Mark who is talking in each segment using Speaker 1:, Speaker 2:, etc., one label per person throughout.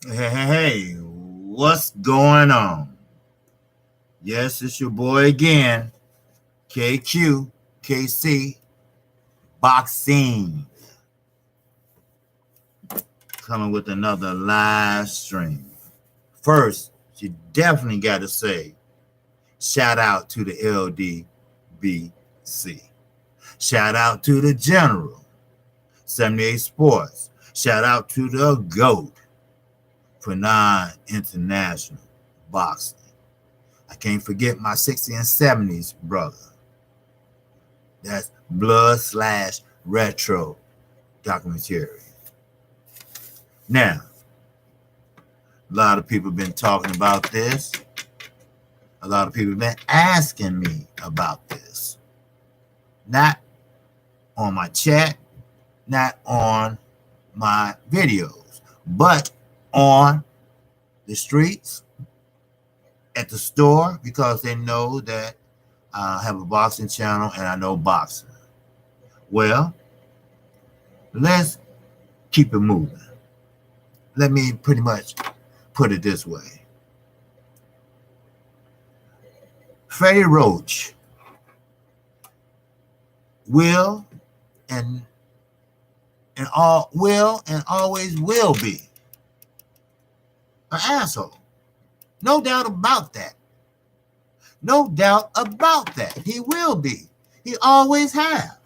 Speaker 1: Hey, what's going on? Yes, it's your boy again, KQ, KC, Boxing, coming with another live stream. First, you definitely got to say shout out to the LDBC. Shout out to the General, 78 Sports. Shout out to the GOAT for non-international boxing. I can't forget my 60s and 70s brother. That's blood/retro documentary. Now, a lot of people have been talking about this. A lot of people have been asking me about this. Not on my chat, not on my videos, but on the streets, at the store, because they know that I have a boxing channel and I know boxing. Well, let's keep it moving. Let me pretty much put it this way. Freddie Roach will and always will be an asshole. No doubt about that. No doubt about that. He will be. He always have.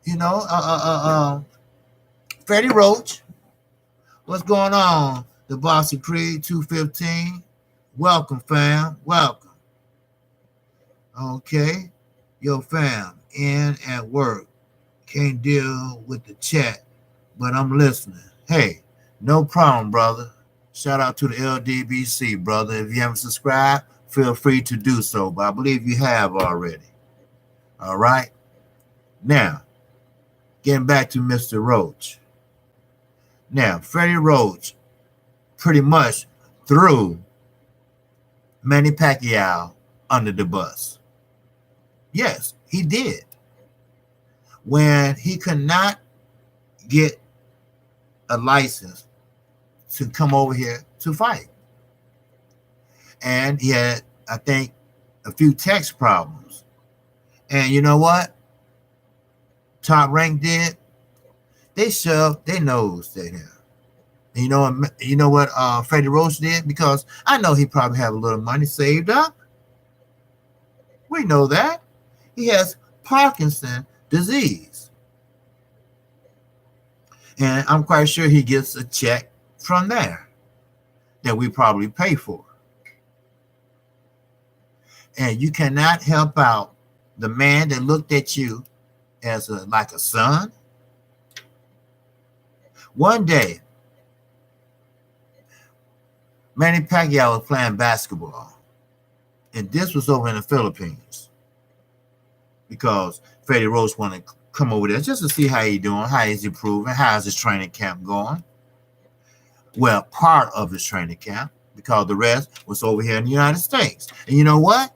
Speaker 1: You know, Freddie Roach, what's going on? The Boxing Creed 215. Welcome, fam. Welcome. Okay. Yo, fam, in at work. Can't deal with the chat, but I'm listening. Hey, no problem, brother. Shout out to the LDBC, brother. If you haven't subscribed, feel free to do so, but I believe you have already. All right? Now, getting back to Mr. Roach. Now, Freddie Roach pretty much threw Manny Pacquiao under the bus. Yes, he did. When he could not get a license to come over here to fight. And he had, I think, a few tax problems. And you know what? Top Rank did? They shoved their nose at him. And you know what Freddie Roach did? Because I know he probably have a little money saved up. We know that. He has Parkinson's disease. And I'm quite sure he gets a check from there that we probably pay for. And you cannot help out the man that looked at you as like a son. One day, Manny Pacquiao was playing basketball. And this was over in the Philippines. Because Freddie Roach wanted to come over there just to see how he's doing, how he's improving, how's his training camp going. Well, part of his training camp, because the rest was over here in the United States. And you know what?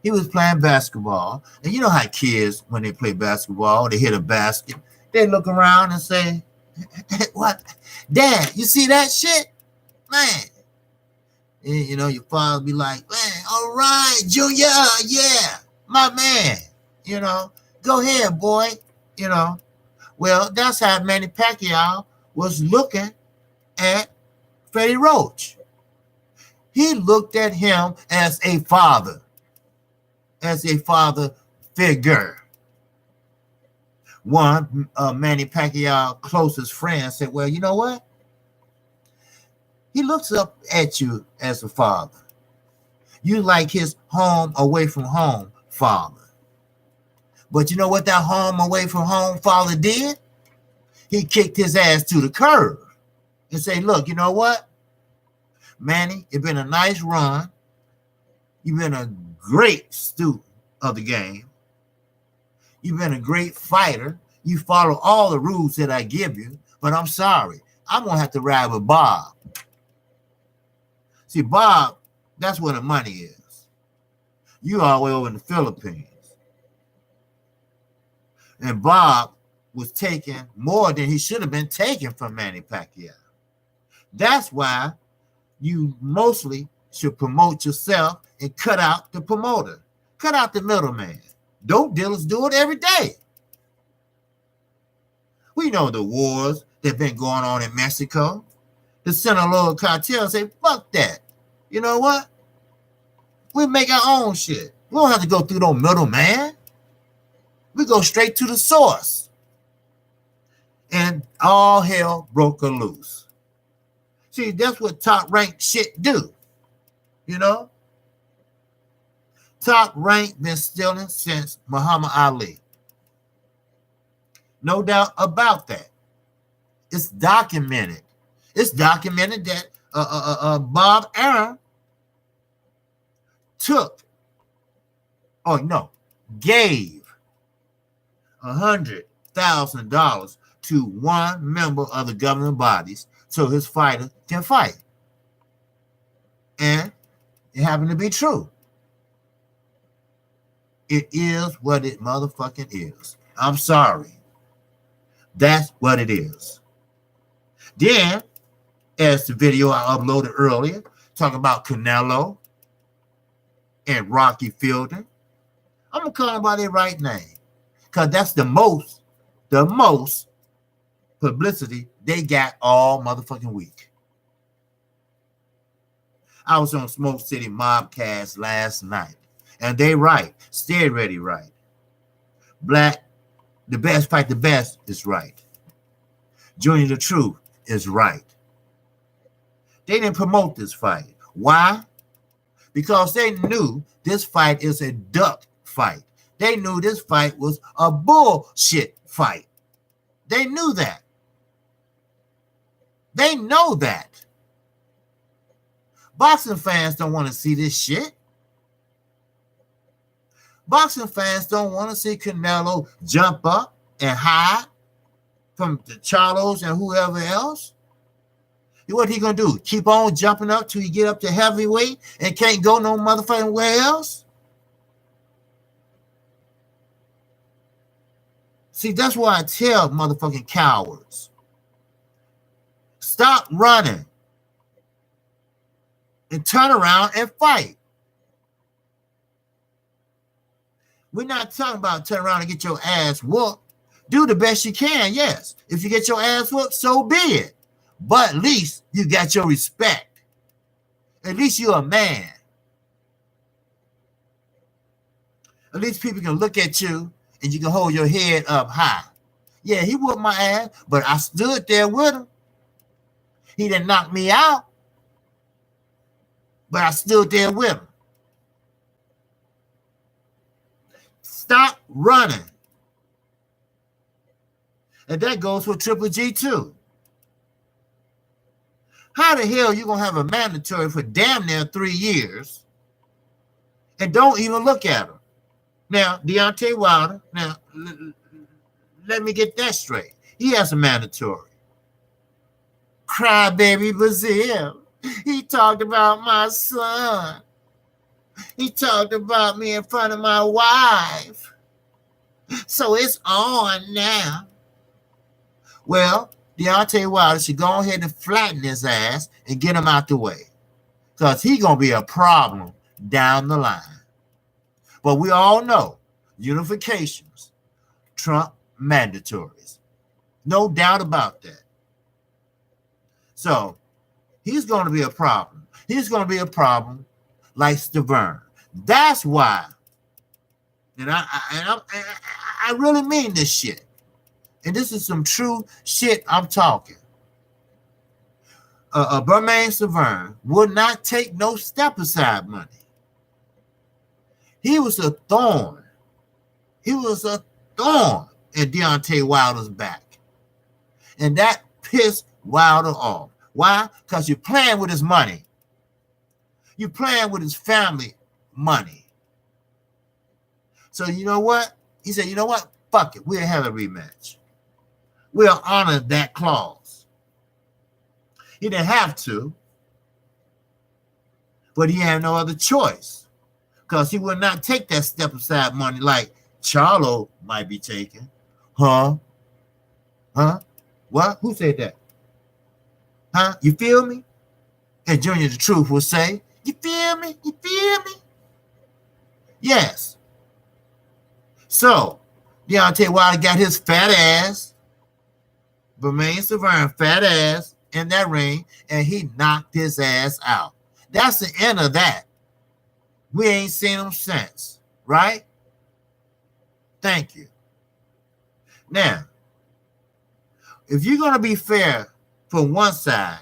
Speaker 1: He was playing basketball. And you know how kids, when they play basketball, they hit a basket, they look around and say, what? Dad, you see that shit? Man. And, you know, your father be like, man, all right, Junior, yeah, my man. You know, go ahead, boy. You know, well, that's how Manny Pacquiao was looking at Freddie Roach. He looked at him as a father figure. One Manny Pacquiao's closest friend said, well, you know what? He looks up at you as a father. You like his home away from home father. But you know what that home away from home father did? He kicked his ass to the curb and say, look, you know what? Manny, it's been a nice run. You've been a great student of the game. You've been a great fighter. You follow all the rules that I give you, but I'm sorry. I'm going to have to ride with Bob. See, Bob, that's where the money is. You all the way over in the Philippines. And Bob was taking more than he should have been taking from Manny Pacquiao. That's why you mostly should promote yourself and cut out the promoter. Cut out the middleman. Dope dealers do it every day. We know the wars that have been going on in Mexico. The Sinaloa cartel say, fuck that. You know what? We make our own shit. We don't have to go through no middleman. We go straight to the source. And all hell broke loose. See, that's what top rank shit do. You know? Top rank been stealing since Muhammad Ali. No doubt about that. It's documented. It's documented that Bob Arum gave $100,000 to one member of the governing bodies so his fighter can fight. And it happened to be true. It is what it motherfucking is. I'm sorry. That's what it is. Then, as the video I uploaded earlier, talking about Canelo and Rocky Fielding, I'm going to call them by their right name. Because that's the most publicity they got all motherfucking week. I was on Smoke City Mobcast last night. And they right. Stay ready right. Black, the best fight the best is right. Junior the Truth is right. They didn't promote this fight. Why? Because they knew this fight is a duck fight. They knew this fight was a bullshit fight. They knew that. They know that. Boxing fans don't want to see this shit. Boxing fans don't want to see Canelo jump up and hide from the Charlos and whoever else. What he gonna do? Keep on jumping up till he get up to heavyweight and can't go no motherfucking where else? See, that's why I tell motherfucking cowards. Stop running and turn around and fight. We're not talking about turn around and get your ass whooped. Do the best you can, yes. If you get your ass whooped, so be it. But at least you got your respect. At least you're a man. At least people can look at you and you can hold your head up high. Yeah, he whooped my ass, but I stood there with him. He didn't knock me out, but I stood there with him. Stop running. And that goes for Triple G too. How the hell you going to have a mandatory for damn near 3 years and don't even look at him? Now, Deontay Wilder, now, let me get that straight. He has a mandatory. Crybaby Brazil. He talked about my son. He talked about me in front of my wife. So it's on now. Well, Deontay Wilder should go ahead and flatten his ass and get him out the way. Because he's going to be a problem down the line. But we all know unifications trump mandatories. No doubt about that. So he's going to be a problem. He's going to be a problem like Stavern. That's why. And I really mean this shit. And this is some true shit I'm talking. Bermain Stavern would not take no step aside money. He was a thorn. He was a thorn in Deontay Wilder's back. And that pissed Wilder off. Why? Because you're playing with his money. You're playing with his family money. So you know what? He said, you know what? Fuck it. We'll have a rematch. We'll honor that clause. He didn't have to, but he had no other choice because he would not take that step aside money like Charlo might be taking. Huh? Huh? What? Who said that? Huh? You feel me? And Junior the Truth will say, you feel me? You feel me? Yes. So, Deontay Wilder got his fat ass, Bermain Severn fat ass in that ring, and he knocked his ass out. That's the end of that. We ain't seen him since, right? Thank you. Now, if you're going to be fair for one side,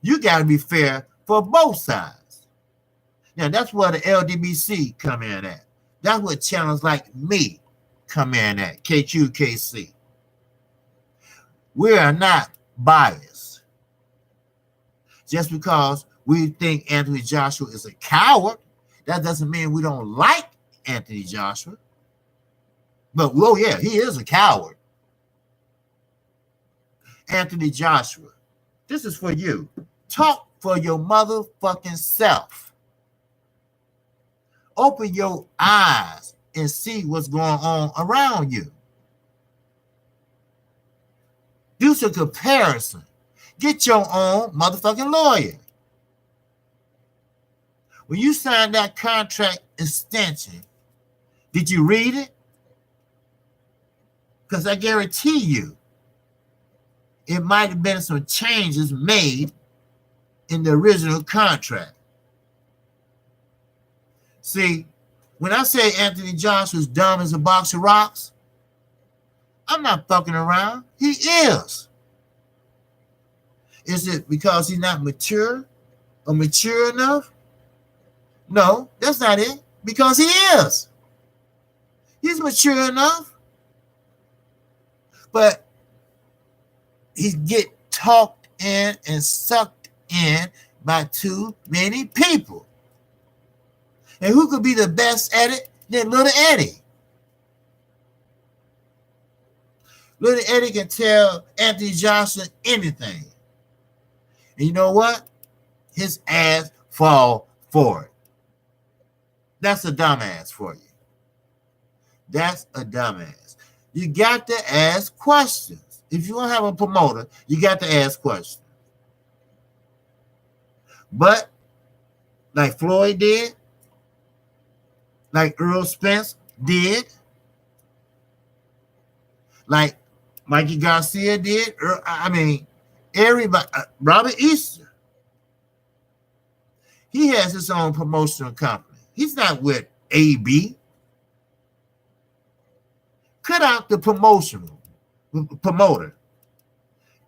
Speaker 1: you got to be fair for both sides. Now, that's where the LDBC come in at. That's what channels like me come in at, KQKC. We are not biased. Just because we think Anthony Joshua is a coward, that doesn't mean we don't like Anthony Joshua. But, well, yeah, he is a coward. Anthony Joshua, this is for you. Talk for your motherfucking self. Open your eyes and see what's going on around you. Do some comparison. Get your own motherfucking lawyer. When you signed that contract extension, did you read it? Because I guarantee you, it might have been some changes made in the original contract. See, when I say Anthony Joshua's dumb as a box of rocks, I'm not fucking around. He is. Is it because he's not mature or mature enough? No, that's not it. Because he is. He's mature enough. But he get talked in and sucked in by too many people. And who could be the best at it than Little Eddie? Little Eddie can tell Anthony Johnson anything. And you know what? His ass fall for it. That's a dumbass for you. That's a dumbass. You got to ask questions. If you want to have a promoter, you got to ask questions. But like Floyd did, like Earl Spence did, like Mikey Garcia did, everybody, Robert Easter, he has his own promotional company. He's not with AB. Cut out the promoter.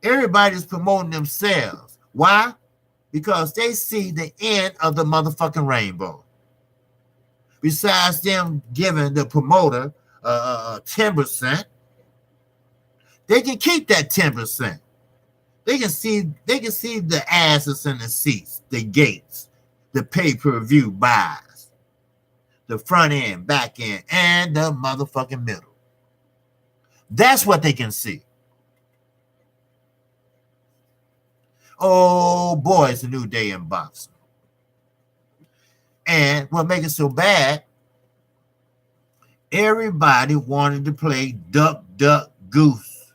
Speaker 1: Everybody's promoting themselves. Why? Because they see the end of the motherfucking rainbow. Besides them giving the promoter 10%, they can keep that 10%. They can see the asses in the seats, the gates, the pay-per-view buys, the front end, back end, and the motherfucking middle. That's what they can see. Oh boy, it's a new day in boxing. And what makes it so bad, everybody wanted to play duck, duck, goose.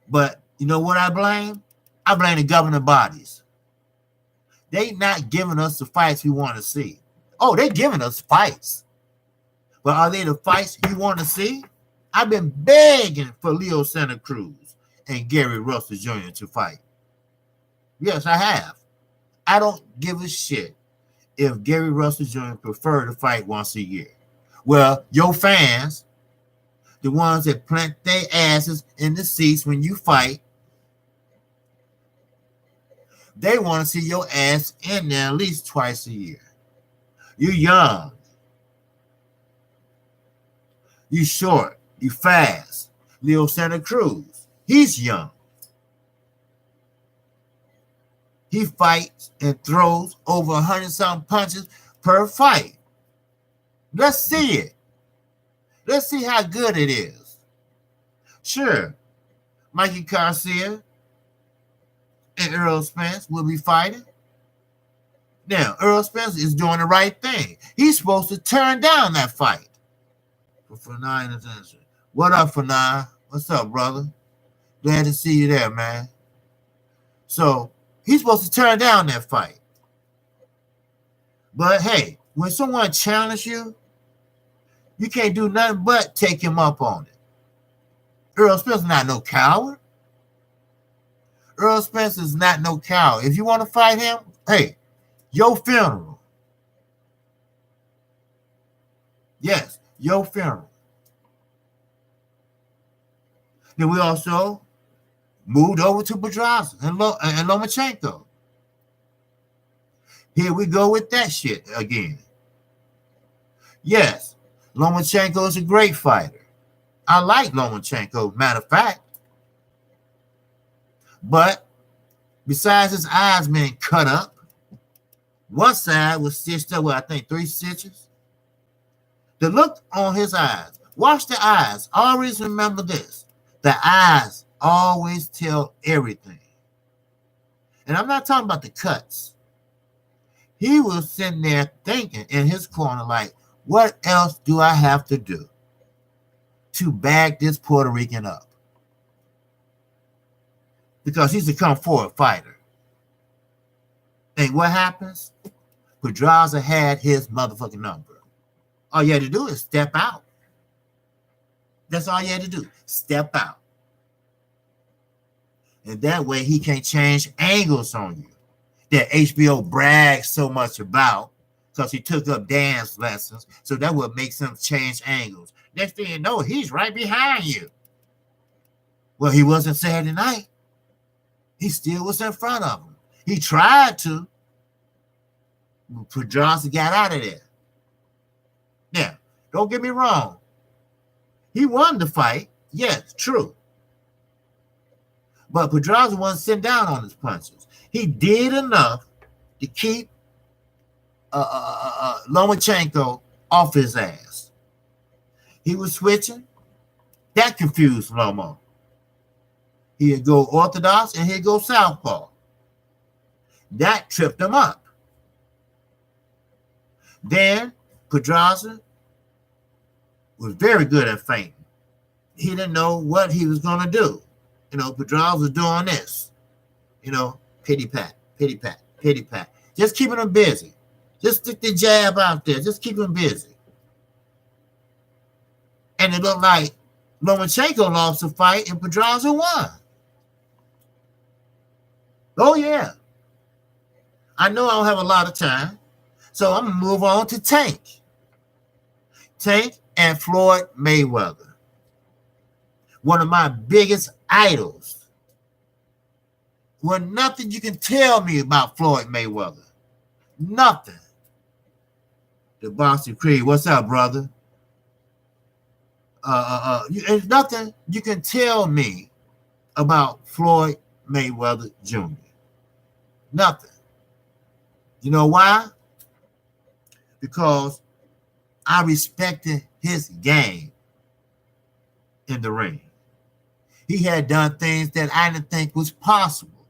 Speaker 1: But you know what I blame? I blame the governing bodies. They not giving us the fights we want to see. Oh, they're giving us fights. But are they the fights you want to see? I've been begging for Leo Santa Cruz and Gary Russell Jr. to fight. Yes, I have. I don't give a shit if Gary Russell Jr. prefer to fight once a year. Well, your fans, the ones that plant their asses in the seats when you fight, they want to see your ass in there at least twice a year. You young. You short. You fast. Leo Santa Cruz. He's young. He fights and throws over 100-something punches per fight. Let's see it. Let's see how good it is. Sure, Mikey Garcia and Earl Spence will be fighting. Now, Earl Spence is doing the right thing. He's supposed to turn down that fight. For 9 attention. What up, Fanan? What's up, brother? Glad to see you there, man. So he's supposed to turn down that fight. But hey, when someone challenges you, you can't do nothing but take him up on it. Earl Spencer's not no coward. Earl Spencer's not no coward. If you want to fight him, hey, your funeral. Yes, your funeral. Then we also moved over to Pedraza and Lomachenko. Here we go with that shit again. Yes, Lomachenko is a great fighter. I like Lomachenko, matter of fact. But besides his eyes being cut up, one side was stitched up with, I think, 3 stitches. The look on his eyes, watch the eyes. Always remember this. The eyes always tell everything. And I'm not talking about the cuts. He was sitting there thinking in his corner like, what else do I have to do to bag this Puerto Rican up? Because he's a come forward fighter. And what happens? Pedraza had his motherfucking number. All you had to do is step out. That's all you had to do. Step out. And that way he can't change angles on you that HBO brags so much about because he took up dance lessons. So that would make him change angles. Next thing you know, he's right behind you. Well, he wasn't Saturday night. He still was in front of him. He tried to. Pedraza got out of there. Now, don't get me wrong. He won the fight. Yes, true. But Pedraza wasn't sitting down on his punches. He did enough to keep Lomachenko off his ass. He was switching. That confused Lomo. He'd go orthodox and he'd go southpaw. That tripped him up. Then Pedraza was very good at feinting. He didn't know what he was going to do. You know, Pedraza was doing this. You know, pity pat, pity pat, pity pat. Just keeping him busy. Just stick the jab out there. Just keep him busy. And it looked like Lomachenko lost the fight and Pedraza won. Oh, yeah. I know I don't have a lot of time, so I'm going to move on to Tank. Tank and Floyd Mayweather. One of my biggest idols. Well, nothing you can tell me about Floyd Mayweather. Nothing. The Boxing Creed, what's up, brother? There's nothing you can tell me about Floyd Mayweather Jr. Nothing. You know why? Because I respected his game in the ring. He had done things that I didn't think was possible.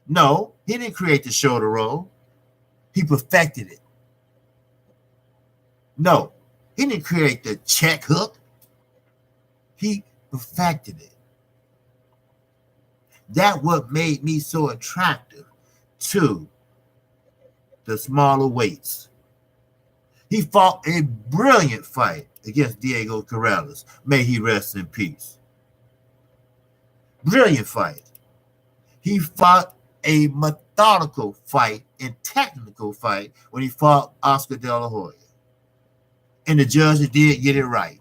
Speaker 1: No, he didn't create the shoulder roll. He perfected it. No, he didn't create the check hook. He perfected it. That's what made me so attractive to the smaller weights. He fought a brilliant fight against Diego Corrales. May he rest in peace. Brilliant fight. He fought a methodical fight and technical fight when he fought Oscar De La Hoya. And the judge did get it right.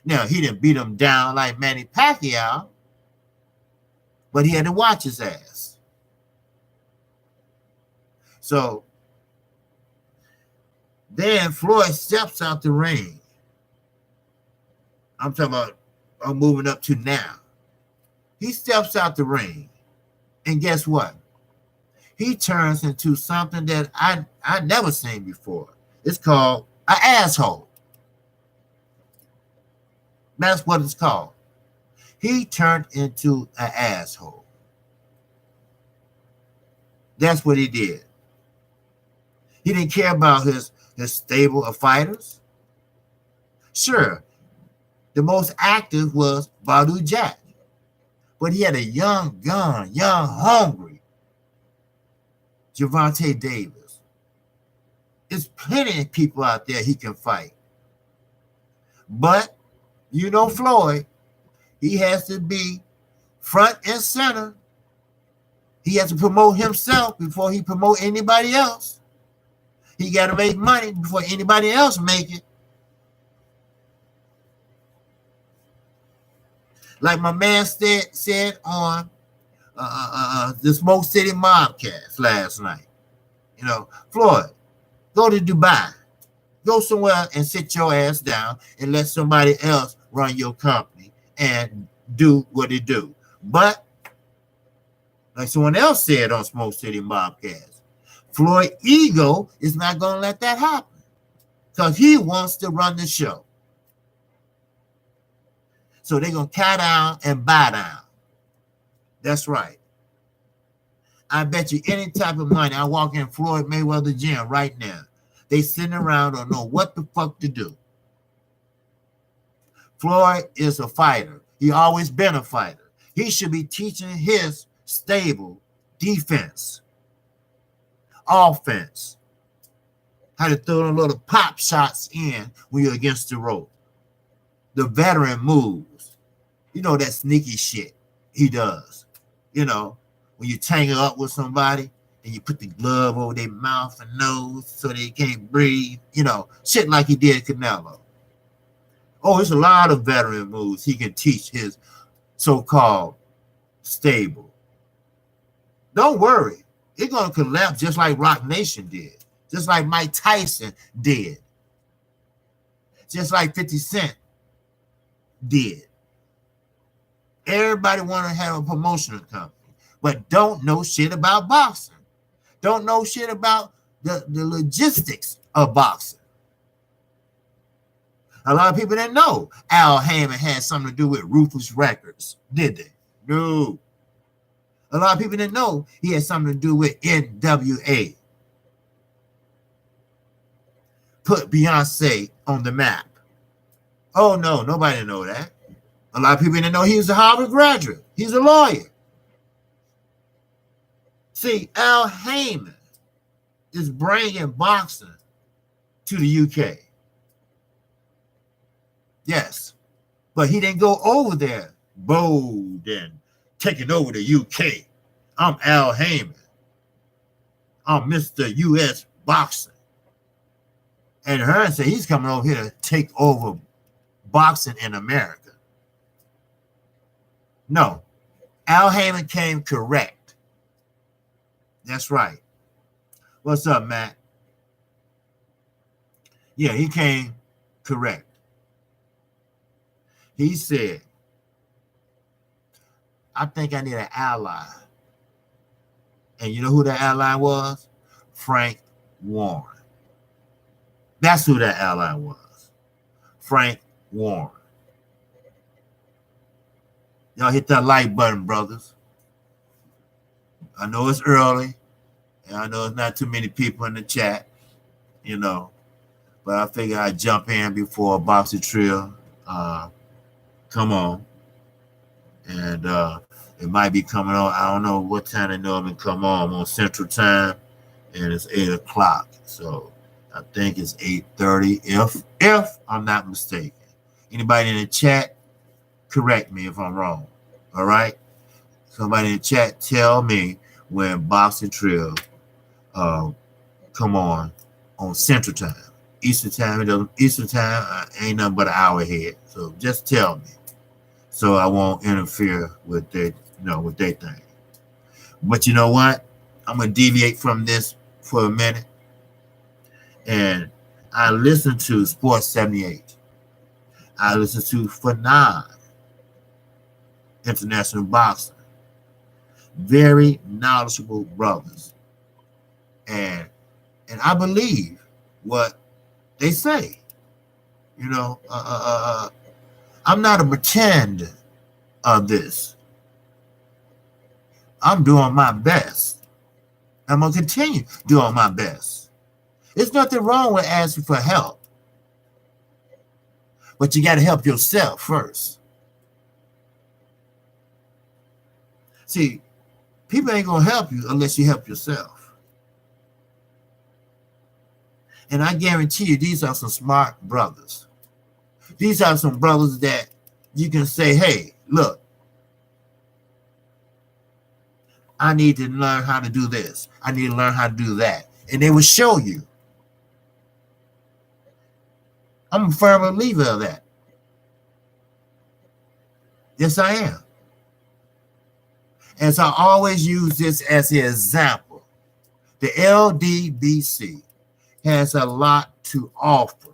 Speaker 1: Now, he didn't beat him down like Manny Pacquiao, but he had to watch his ass. So then Floyd steps out the ring. I'm talking about, I'm moving up to now. He steps out the ring, and guess what? He turns into something that I never seen before. It's called an asshole. That's what it's called. He turned into an asshole. That's what he did. He didn't care about his stable of fighters. Sure, The most active was Badu Jack. But he had a young gun, young, hungry Gervonta Davis. There's plenty of people out there he can fight. But, you know, Floyd, he has to be front and center. He has to promote himself before he promote anybody else. He got to make money before anybody else make it. Like my man said on the Smoke City Mobcast last night. You know, Floyd, go to Dubai. Go somewhere and sit your ass down and let somebody else run your company and do what they do. But, like someone else said on Smoke City Mobcast, Floyd ego is not going to let that happen because he wants to run the show. So they're going to cow down and buy down. That's right. I bet you any type of money. I walk in Floyd Mayweather gym right now. They sitting around don't know what the fuck to do. Floyd is a fighter. He always been a fighter. He should be teaching his stable defense, offense, how to throw a little pop shots in when you're against the rope. The veteran moves. You know that sneaky shit he does. You know, when you tangle up with somebody and you put the glove over their mouth and nose so they can't breathe. You know, shit like he did Canelo. Oh, there's a lot of veteran moves he can teach his so-called stable. Don't worry. It's going to collapse just like Rock Nation did. Just like Mike Tyson did. Just like 50 Cent did. Everybody want to have a promotional company, but don't know shit about boxing. Don't know shit about the logistics of boxing. A lot of people didn't know Al Heyman had something to do with Ruthless Records, did they? No. A lot of people didn't know he had something to do with NWA. Put Beyonce on the map. Oh, no, nobody know that. A lot of people didn't know he was a Harvard graduate. He's a lawyer. See, Al Heyman is bringing boxing to the UK. Yes, but he didn't go over there bold and taking over the UK. I'm Al Heyman. I'm Mr. US Boxing. And Hearn said he's coming over here to take over boxing in America. No, Al Heyman came correct. That's right. What's up, Matt? Yeah, he came correct. He said, I think I need an ally. And you know who that ally was? Frank Warren. That's who that ally was. Frank Warren. Y'all hit that like button, brothers. I know it's early, and I know it's not too many people in the chat, you know, but I figure I'd jump in before Boxer Trill come on. And it might be coming on. I don't know what time they normally come on. I'm on Central Time, and it's 8 o'clock. So I think it's 8:30, if I'm not mistaken. Anybody in the chat, correct me if I'm wrong. All right? Somebody in the chat, tell me when Boxer Trill come on Central Time. Eastern Time, ain't nothing but an hour ahead. So just tell me, so I won't interfere with their, with their thing. But you know what? I'm gonna deviate from this for a minute, and I listened to Sports 78. I listened to Fanon, International Boxing. Very knowledgeable brothers, and I believe what they say. I'm not a pretend of this. I'm doing my best. I'm going to continue doing my best. There's nothing wrong with asking for help. But you got to help yourself first. See, people ain't going to help you unless you help yourself. And I guarantee you, these are some smart brothers. These are some brothers that you can say, hey, look, I need to learn how to do this. I need to learn how to do that. And they will show you. I'm a firm believer of that. Yes, I am. And so I always use this as an example. The LDBC has a lot to offer.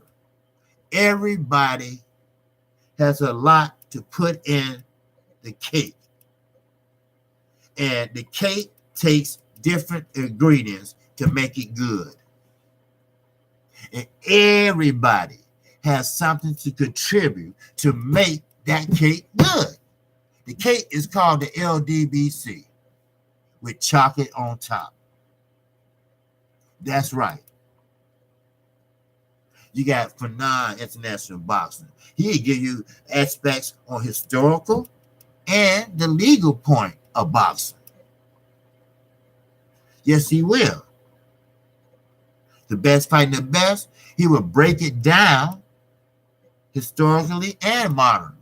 Speaker 1: Everybody has a lot to put in the cake. And the cake takes different ingredients to make it good. And everybody has something to contribute to make that cake good. The cake is called the LDBC with chocolate on top. That's right. You got Freddie International Boxing. He'll give you aspects on historical and the legal point of boxing. Yes, he will. The best fighting the best, he will break it down historically and modern.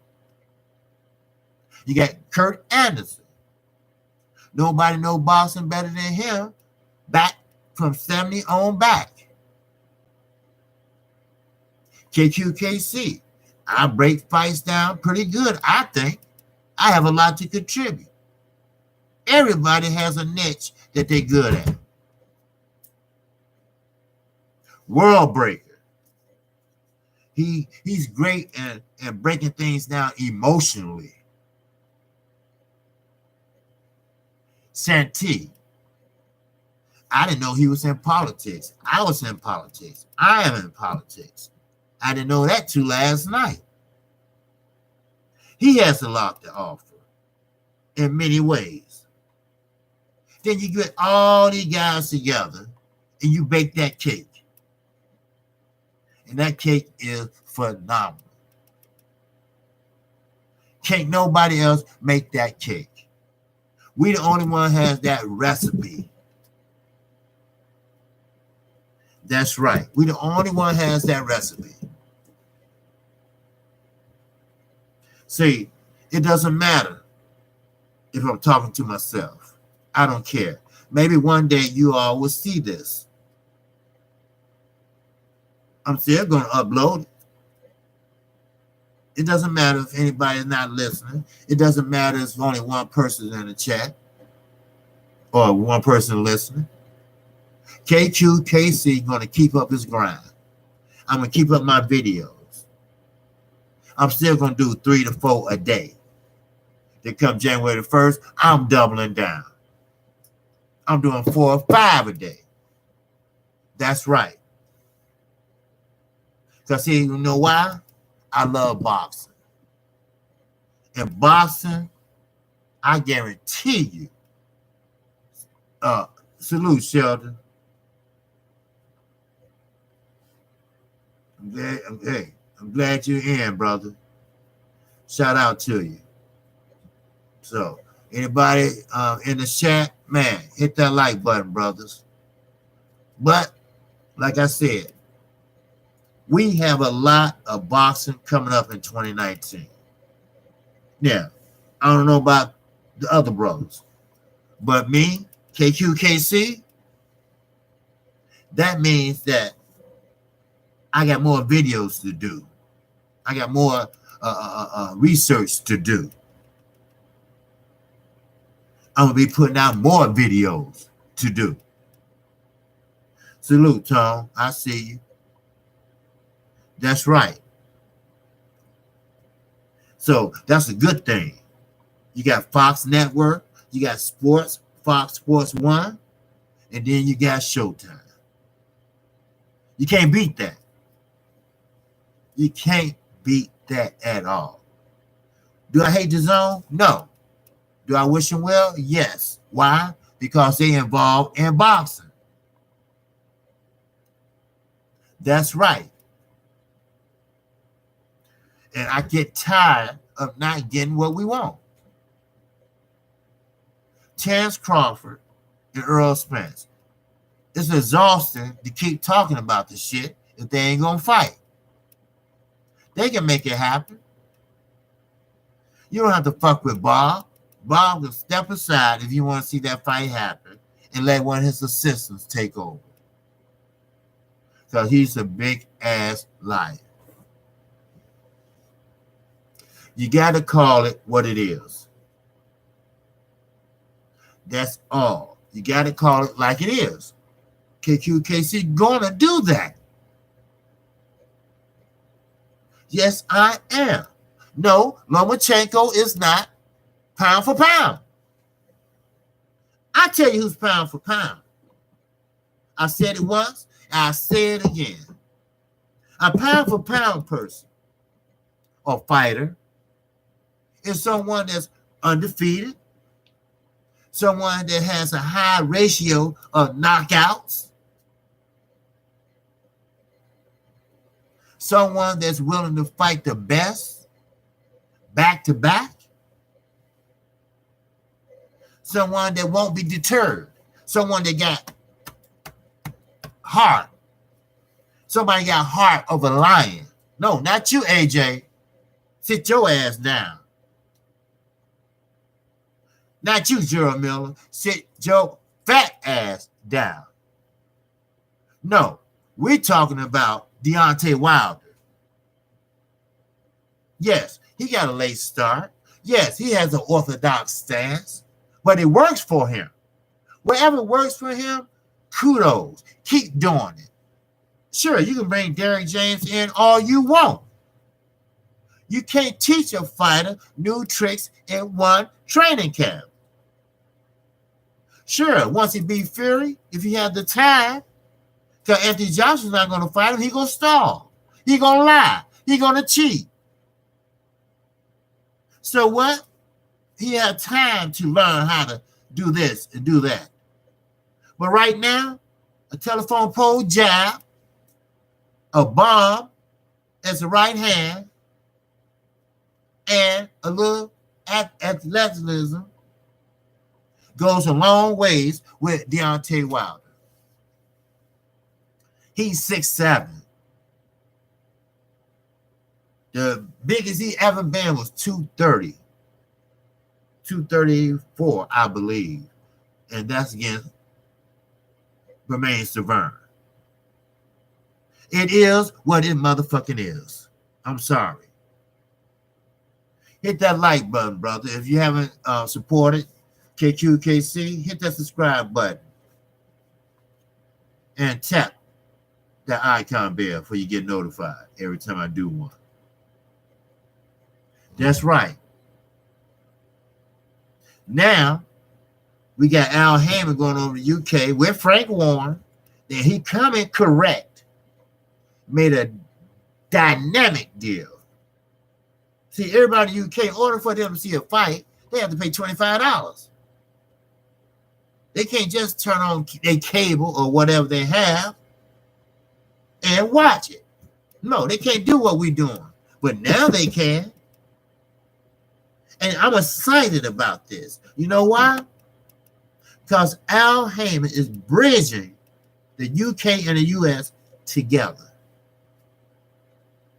Speaker 1: You got Kurt Anderson. Nobody know boxing better than him back from 70 on back. KQKC. I break fights down pretty good, I think. I have a lot to contribute. Everybody has a niche that they're good at. World Breaker. He's great at breaking things down emotionally. Santee. I didn't know he was in politics. I was in politics. I am in politics. I didn't know that till last night. He has a lot to offer in many ways. Then you get all these guys together and you bake that cake. And that cake is phenomenal. Can't nobody else make that cake. We the only one has that recipe. That's right. We the only one has that recipe. See, it doesn't matter if I'm talking to myself. I don't care. Maybe one day you all will see this. I'm still going to upload it. It doesn't matter if anybody's not listening. It doesn't matter if only one person in the chat or one person listening. KQKC going to keep up his grind. I'm going to keep up my videos. I'm still going to do 3 to 4 a day. Then come January the 1st, I'm doubling down. I'm doing 4 or 5 a day. That's right. Because see, you know why? I love boxing. And boxing, I guarantee you. Salute, Sheldon. I'm glad you're in, brother. Shout out to you. So, anybody in the chat, man, hit that like button, brothers. But, like I said, we have a lot of boxing coming up in 2019. Yeah, I don't know about the other brothers, but me, KQKC, that means that I got more videos to do. I got more research to do. I'm going to be putting out more videos to do. Salute, Tom. I see you. That's right. So that's a good thing. You got Fox Network, you got sports, Fox Sports 1, and then you got Showtime. You can't beat that. You can't beat that at all. Do I hate the zone? No. Do I wish them well? Yes. Why? Because they involved in boxing. That's right. And I get tired of not getting what we want. Terrence Crawford and Earl Spence. It's exhausting to keep talking about the shit if they ain't gonna fight. They can make it happen. You don't have to fuck with Bob. Bob will step aside if you want to see that fight happen and let one of his assistants take over. Because he's a big ass liar. You got to call it what it is. That's all. You got to call it like it is. KQKC gonna do that. Yes, I am. No, Lomachenko is not pound for pound. I tell you who's pound for pound. I said it once, I say it again. A pound for pound person or fighter is someone that's undefeated, someone that has a high ratio of knockouts, someone that's willing to fight the best back to back, someone that won't be deterred, someone that got heart, somebody got heart of a lion. No, not you, AJ. Sit your ass down. Not you, Gerald Miller. Sit your fat ass down. No, we're talking about Deontay Wilder. Yes, he got a late start. Yes, he has an orthodox stance, but it works for him. Whatever works for him, kudos. Keep doing it. Sure, you can bring Derrick James in all you want. You can't teach a fighter new tricks in one training camp. Sure, once he beat Fury, if he had the time, because Anthony Johnson's not going to fight him, he's going to stall. He's going to lie. He's going to cheat. So what? He had time to learn how to do this and do that. But right now, a telephone pole jab, a bomb as the right hand, and a little athleticism goes a long ways with Deontay Wilder. He's 6'7". The biggest he ever been was 230. 234, I believe. And that's against Romain Severn. It is what it motherfucking is. I'm sorry. Hit that like button, brother. If you haven't supported KQKC, hit that subscribe button. And tap that icon bell for you get notified every time I do one. That's right. Now, we got Al Heyman going over to UK with Frank Warren. Then he coming correct. Made a dynamic deal. See, everybody in the UK, in order for them to see a fight, they have to pay $25. They can't just turn on their cable or whatever they have and watch it. No, they can't do what we're doing. But now they can. And I'm excited about this. You know why? Because Al Heyman is bridging the UK and the US together.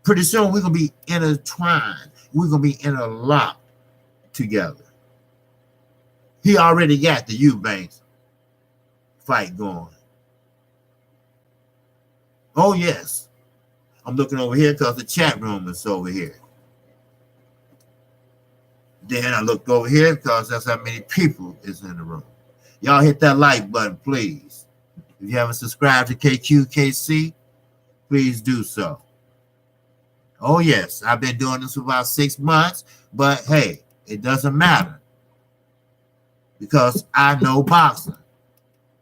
Speaker 1: Pretty soon we're going to be intertwined. We're going to be interlocked together. He already got the Eubanks fight going. Oh, yes. I'm looking over here because the chat room is over here. Then I looked over here because that's how many people is in the room. Y'all hit that like button, please. If you haven't subscribed to KQKC, please do so. Oh, yes, I've been doing this for about 6 months, but hey, it doesn't matter because I know boxing.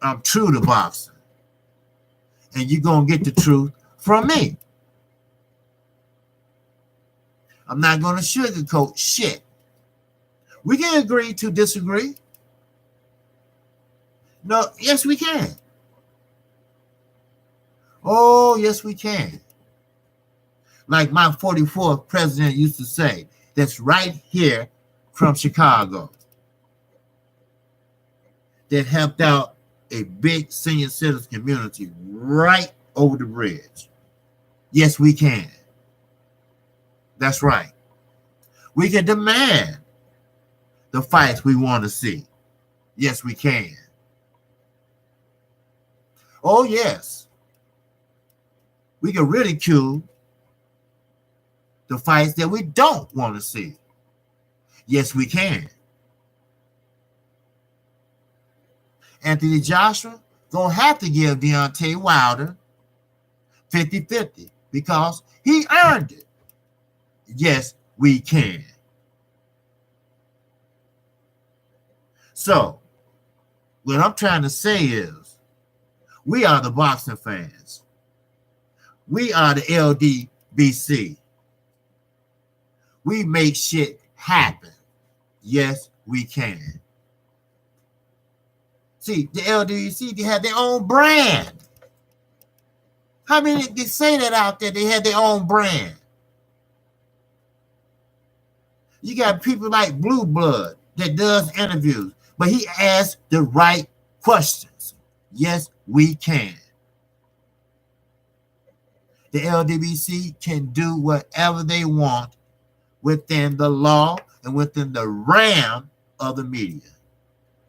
Speaker 1: I'm true to boxing. And you're going to get the truth from me. I'm not going to sugarcoat shit. We can agree to disagree. No, yes, we can. Oh, yes, we can. like my 44th president used to say, that's right here from Chicago, that helped out a big senior citizen community right over the bridge. Yes, we can. That's right. We can demand the fights we want to see. Yes, we can. Oh, yes. We can ridicule the fights that we don't want to see. Yes, we can. Anthony Joshua gonna have to give Deontay Wilder 50-50 because he earned it. Yes, we can. So, what I'm trying to say is, we are the boxing fans. We are the LDBC. We make shit happen. Yes, we can. See, the LDBC, they have their own brand. How many they say that out there? They have their own brand. You got people like Blue Blood that does interviews, but he asks the right questions. Yes, we can. The LDBC can do whatever they want within the law and within the realm of the media.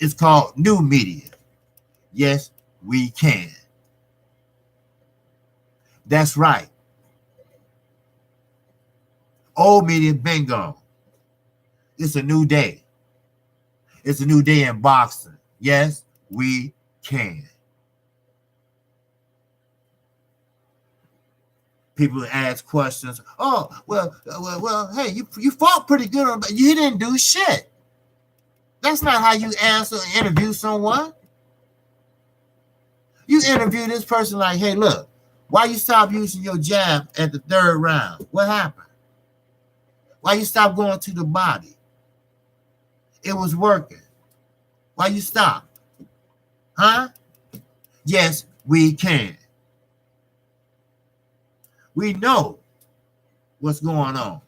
Speaker 1: It's called new media. Yes, we can. That's right. Old media been gone. It's a new day. It's a new day in boxing. Yes, we can. People ask questions. Oh, well, hey, you fought pretty good on, but you didn't do shit. That's not how you answer and interview someone. You interview this person like, hey, look, why you stop using your jab at the third round? What happened? Why you stop going to the body? It was working. Why you stop? Huh? Yes, we can. We know what's going on.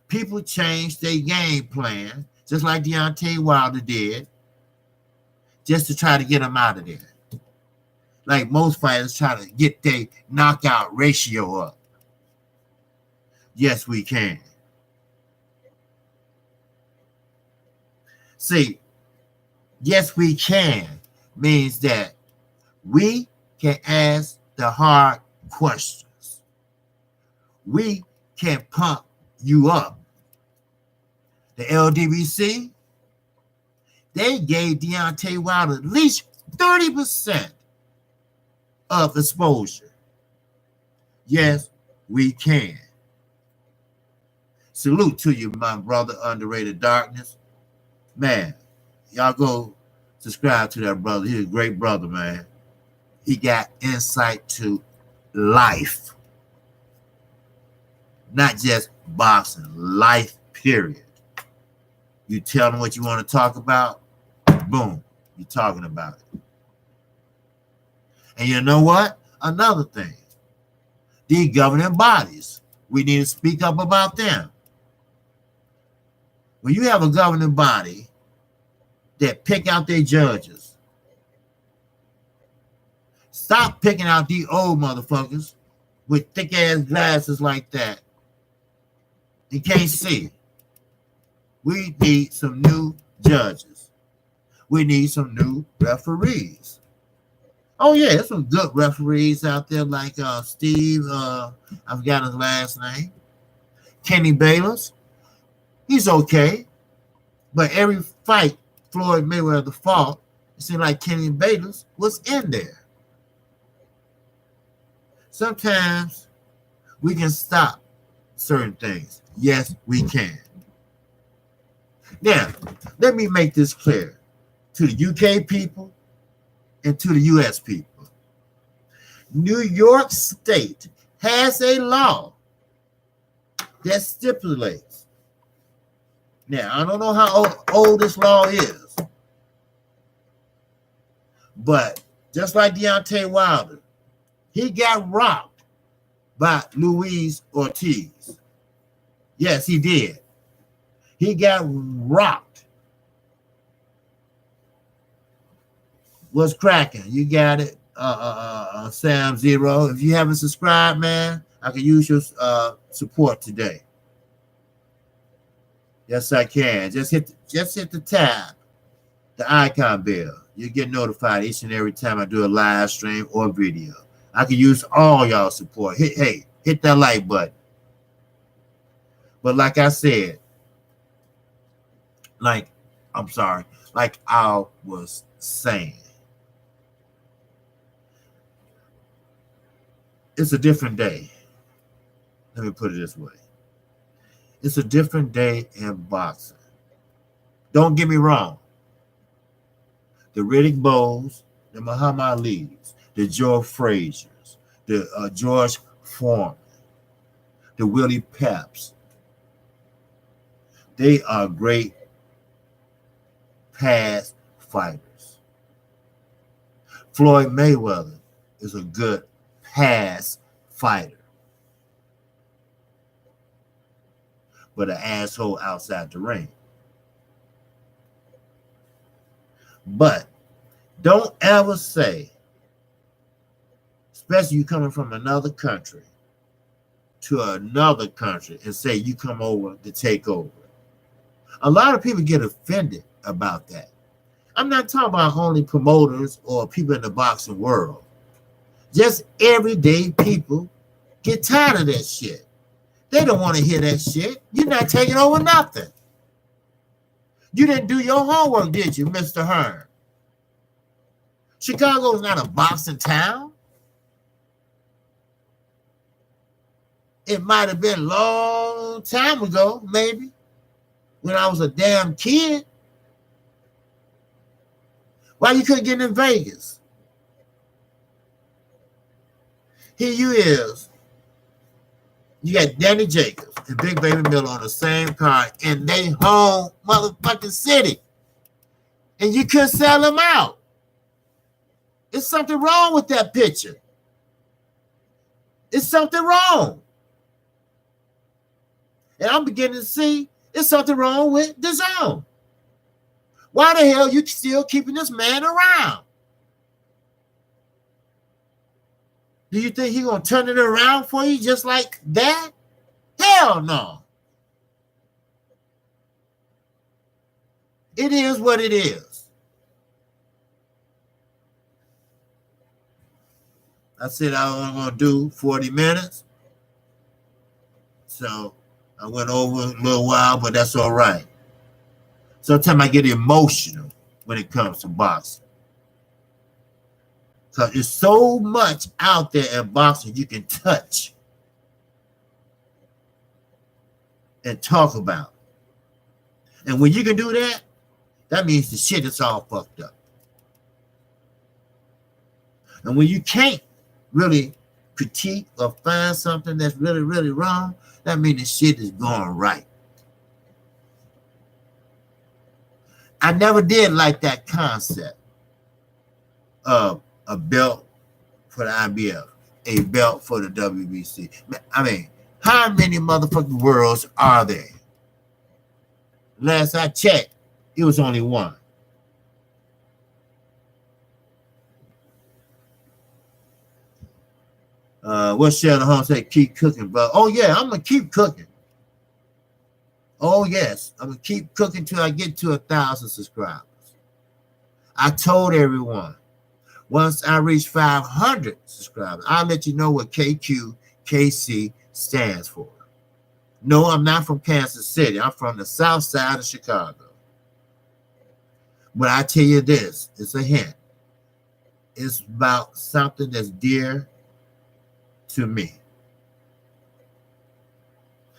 Speaker 1: People change their game plan, just like Deontay Wilder did, just to try to get him out of there. Like most fighters try to get their knockout ratio up. Yes, we can. See, yes, we can means that we can ask the hard questions. We can pump you up. The LDBC, they gave Deontay Wilder at least 30% of exposure. Yes, we can. Salute to you, my brother, Underrated Darkness. Man, y'all go subscribe to that brother. He's a great brother, man. He got insight to life. Not just boxing, life, period. You tell him what you want to talk about, boom, you're talking about it. And you know what? Another thing, the governing bodies, we need to speak up about them. When you have a governing body that pick out their judges, stop picking out these old motherfuckers with thick ass glasses like that. You can't see. We need some new judges. We need some new referees. Oh yeah, there's some good referees out there like Steve, I forgot his last name. Kenny Bayless. He's okay. But every fight Floyd Mayweather fought, it seemed like Kenny Bayless was in there. Sometimes we can stop certain things. Yes, we can. Now, let me make this clear to the UK people and to the US people. New York State has a law that stipulates. Now, I don't know how old this law is, but just like Deontay Wilder, he got robbed by Luis Ortiz. Yes, he did. He got rocked. What's cracking? You got it, Sam Zero. If you haven't subscribed, man, I can use your support today. Yes, I can. Just hit the tab, the icon bell. You get notified each and every time I do a live stream or video. I can use all y'all support. Hit that like button. But like I said, like I was saying, it's a different day. Let me put it this way. It's a different day in boxing. Don't get me wrong. The Riddick Bowes, the Muhammad Ali's, the Joe Frazier's, the George Foreman, the Willie Peps. They are great past fighters. Floyd Mayweather is a good past fighter, but an asshole outside the ring. But don't ever say, especially you coming from another country to another country, and say you come over to take over. A lot of people get offended about that. I'm not talking about only promoters or people in the boxing world. Just everyday people get tired of that shit. They don't want to hear that shit. You're not taking over nothing. You didn't do your homework, did you, Mr. Hearn? Chicago's not a boxing town. It might have been a long time ago, maybe, when I was a damn kid. Why you couldn't get in Vegas? Here you is. You got Danny Jacobs and Big Baby Miller on the same card in they home motherfucking city. And you couldn't sell them out. There's something wrong with that picture. It's something wrong. And I'm beginning to see there's something wrong with the zone. Why the hell you still keeping this man around? Do you think he's going to turn it around for you just like that? Hell no. It is what it is. I said I was going to do 40 minutes. So I went over a little while, but that's all right. Sometimes I get emotional when it comes to boxing. Because there's so much out there in boxing you can touch and talk about. And when you can do that, that means the shit is all fucked up. And when you can't really critique or find something that's really, really wrong, that means the shit is going right. I never did like that concept of a belt for the IBF, a belt for the WBC. I mean, how many motherfucking worlds are there? Last I checked, it was only one. What Sheldon Holmes said, keep cooking, bro. Oh, yeah, I'm going to keep cooking. Oh, yes, I'm going to keep cooking till I get to 1,000 subscribers. I told everyone, once I reach 500 subscribers, I'll let you know what KQKC stands for. No, I'm not from Kansas City. I'm from the south side of Chicago. But I tell you this, it's a hint. It's about something that's dear to me.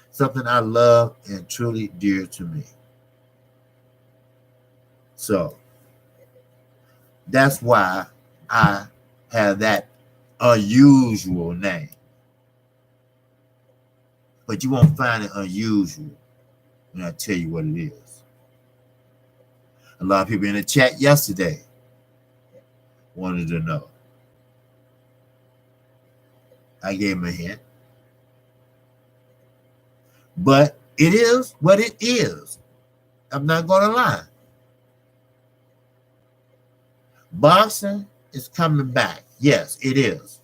Speaker 1: Something I love and truly dear to me. So that's why I have that unusual name. But you won't find it unusual when I tell you what it is. A lot of people in the chat yesterday wanted to know. I gave them a hint. But it is what it is. I'm not going to lie. Boxing is coming back. Yes, it is.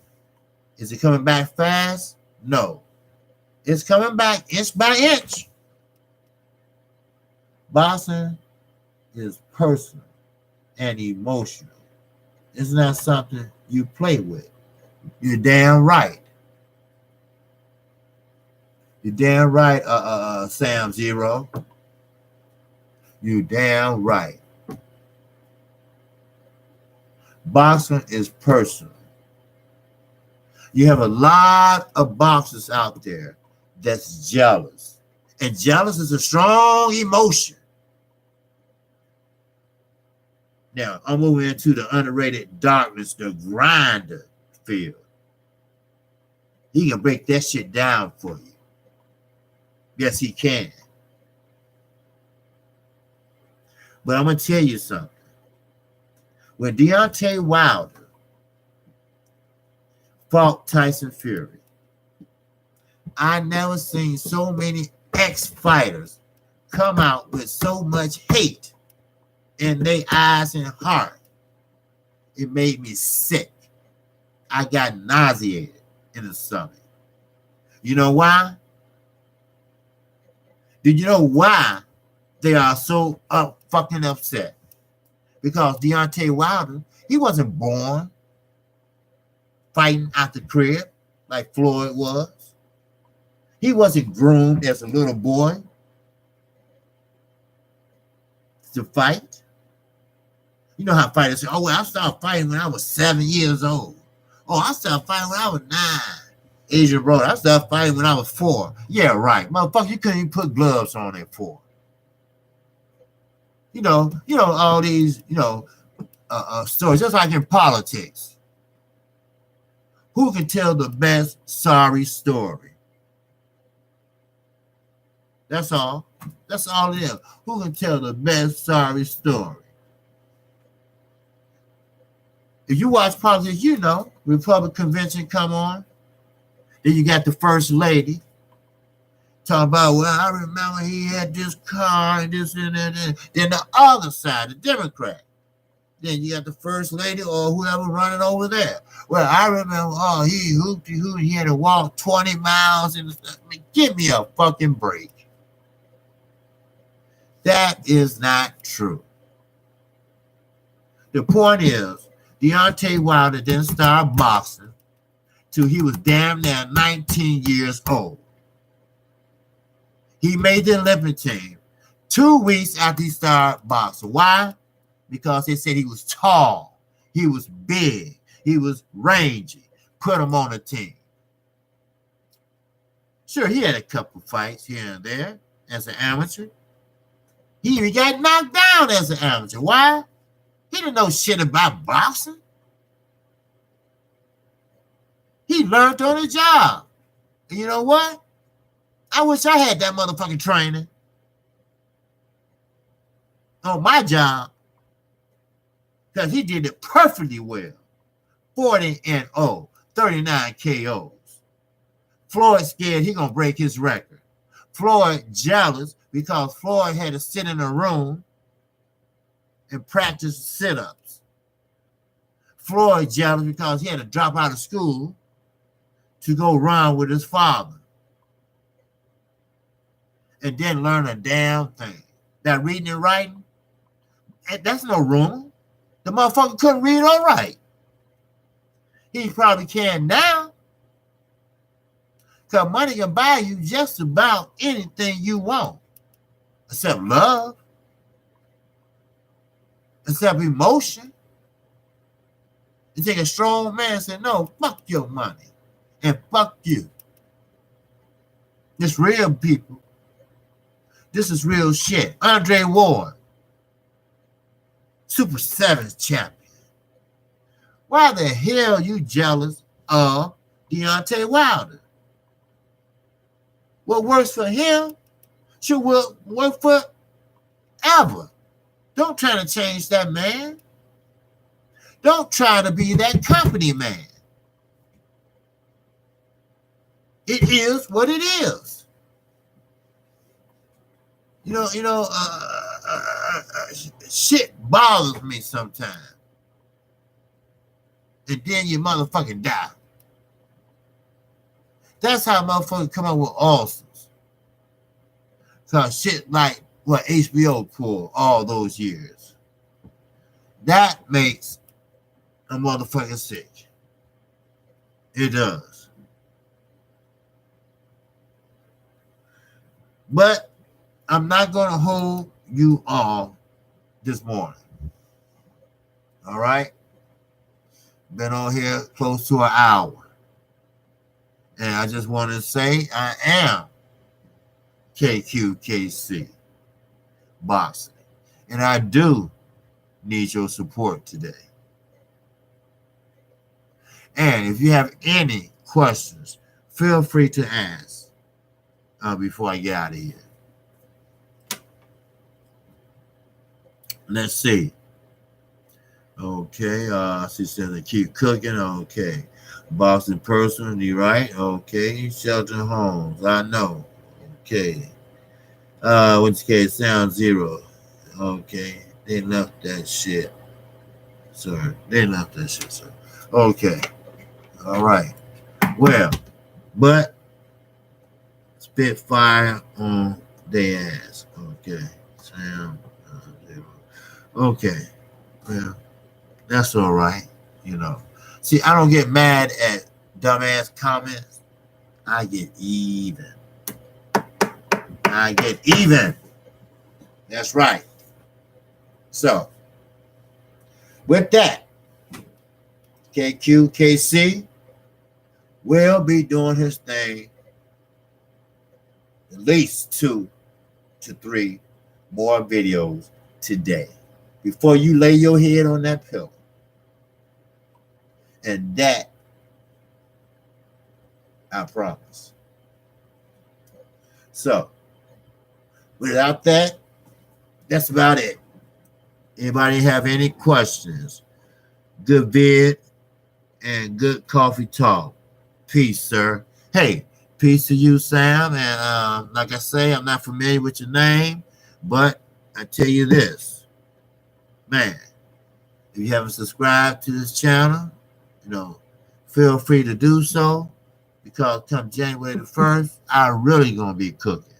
Speaker 1: Is it coming back fast? No. It's coming back inch by inch. Boxing is personal and emotional. It's not something you play with. You're damn right. You're damn right, Sam Zero. You're damn right. Boxing is personal. You have a lot of boxers out there that's jealous. And jealous is a strong emotion. Now, I'm moving into the underrated darkness, the grinder field. He can break that shit down for you. Yes, he can. But I'm going to tell you something. When Deontay Wilder fought Tyson Fury, I never seen so many ex-fighters come out with so much hate in their eyes and heart. It made me sick. I got nauseated in the stomach. You know why? Did you know why they are so fucking upset? Because Deontay Wilder, he wasn't born fighting out the crib like Floyd was. He wasn't groomed as a little boy to fight. You know how fighters say, oh, well, I started fighting when I was 7 years old. Oh, I started fighting when I was 9. Asian Road, I started fighting when I was 4. Yeah, right. Motherfucker, you couldn't even put gloves on at 4. You know, all these, stories, just like in politics. Who can tell the best sorry story? That's all. That's all it is. Who can tell the best sorry story? If you watch politics, you know, Republican convention come on. Then you got the first lady talking about, well, I remember he had this car and this and that. And then the other side, the Democrat. Then you got the first lady or whoever running over there. Well, I remember, he hooped, he had to walk 20 miles. And I mean, give me a fucking break. That is not true. The point is, Deontay Wilder didn't start boxing till he was damn near 19 years old. He made the Olympic team 2 weeks after he started boxing. Why? Because they said he was tall, he was big, he was rangy. Put him on the team. Sure, he had a couple fights here and there as an amateur. He even got knocked down as an amateur. Why? He didn't know shit about boxing. He learned on the job. And you know what? I wish I had that motherfucking training on my job, because he did it perfectly well. 40-0, 39 KOs. Floyd scared he gonna break his record. Floyd jealous because Floyd had to sit in a room and practice sit-ups. Floyd jealous because he had to drop out of school to go run with his father and didn't learn a damn thing. That reading and writing, that's no room. The motherfucker couldn't read or write. He probably can now, because money can buy you just about anything you want, except love, except emotion. You take a strong man and say, no, fuck your money and fuck you. This real people. This is real shit. Andre Ward, Super 7's champion. Why the hell are you jealous of Deontay Wilder? What works for him should work forever. Don't try to change that man. Don't try to be that company man. It is what it is. Shit bothers me sometimes. And then you motherfucking die. That's how motherfuckers come up with ulcers. Cause shit like what HBO pulled all those years. That makes a motherfucker sick. It does. But I'm not going to hold you all this morning. All right? Been on here close to an hour. And I just want to say I am KQKC Boxing. And I do need your support today. And if you have any questions, feel free to ask before I get out of here. Let's see. Okay, she said to keep cooking. Okay. Boston person, you right? Okay. Shelter homes. I know. Okay. Which case sound zero. Okay. They left that shit. Sir. They left that shit, sir. Okay. All right. Well, but spit fire on their ass. Okay. Sound zero. Okay. Well, that's all right. See, I don't get mad at dumbass comments. I get even. That's right. So, with that, KQKC will be doing his thing at least 2 to 3 more videos today before you lay your head on that pillow. And that, I promise. So, without that, that's about it. Anybody have any questions? Good vid and good coffee talk. Peace, sir. Hey, peace to you, Sam. And like I say, I'm not familiar with your name, but I tell you this, man, if you haven't subscribed to this channel, feel free to do so, because come January the 1st, I'm really going to be cooking,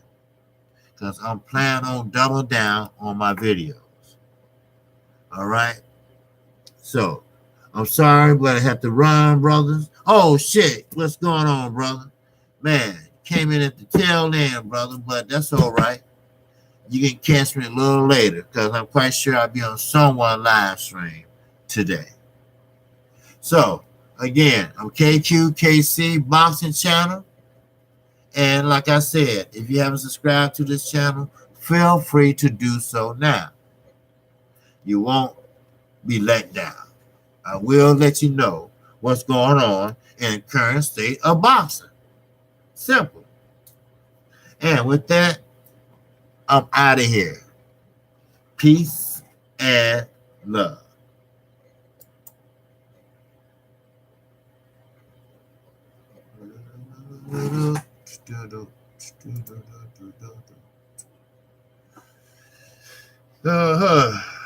Speaker 1: because I'm planning on double down on my videos. All right? So, I'm sorry, but I have to run, brothers. Oh, shit. What's going on, brother? Man, came in at the tail end, brother, but that's all right. You can catch me a little later, because I'm quite sure I'll be on someone live stream today. So, again, I'm KQKC Boxing Channel. And like I said, if you haven't subscribed to this channel, feel free to do so now. You won't be let down. I will let you know what's going on in the current state of boxing. Simple. And with that, I'm out of here. Peace and love. Uh-huh.